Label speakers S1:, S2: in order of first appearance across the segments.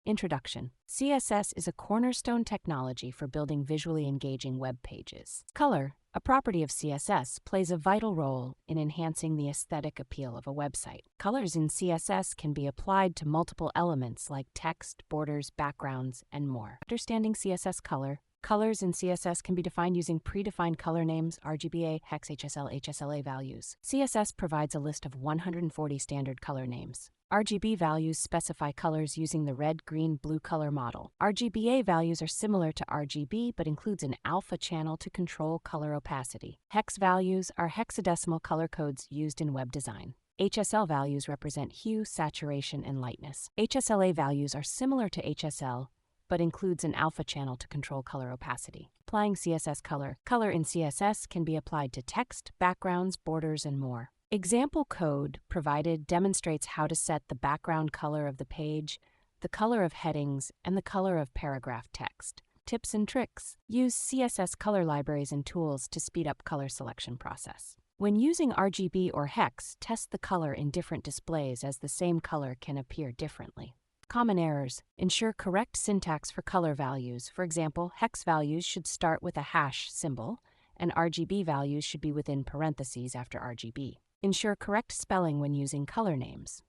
S1: Introduction. CSS is a cornerstone technology for building visually engaging web pages. Color, a property of CSS, plays a vital role in enhancing the aesthetic appeal of a website. Colors in CSS can be applied to multiple elements like text, borders, backgrounds, and more. Understanding CSS color. Colors in CSS can be defined using predefined color names, RGBA, hex, HSL, HSLA values. CSS provides a list of 140 standard color names. RGB values specify colors using the red, green, blue color model. RGBA values are similar to RGB but includes an alpha channel to control color opacity. Hex values are hexadecimal color codes used in web design. HSL values represent hue, saturation, and lightness. HSLA values are similar to HSL but includes an alpha channel to control color opacity. Applying CSS color. Color in CSS can be applied to text, backgrounds, borders, and more. Example code provided demonstrates how to set the background color of the page, the color of headings, and the color of paragraph text. Tips and tricks. Use CSS color libraries and tools to speed up color selection process. When using RGB or hex, test the color in different displays as the same color can appear differently. Common errors. Ensure correct syntax for color values. For example, hex values should start with a hash symbol, and RGB values should be within parentheses after RGB. Ensure correct spelling when using color names.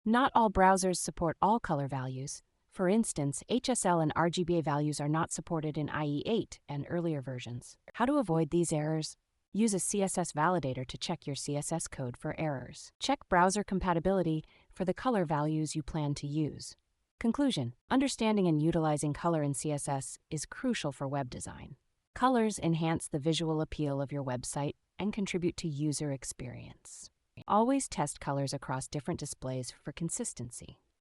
S1: Not all browsers support all color values. For instance, HSL and RGBA values are not supported in IE8 and earlier versions. How to avoid these errors? Use a CSS validator to check your CSS code for errors. Check browser compatibility for the color values you plan to use. Conclusion. Understanding and utilizing color in CSS is crucial for web design. Colors enhance the visual appeal of your website and contribute to user experience. Always test colors across different displays for consistency.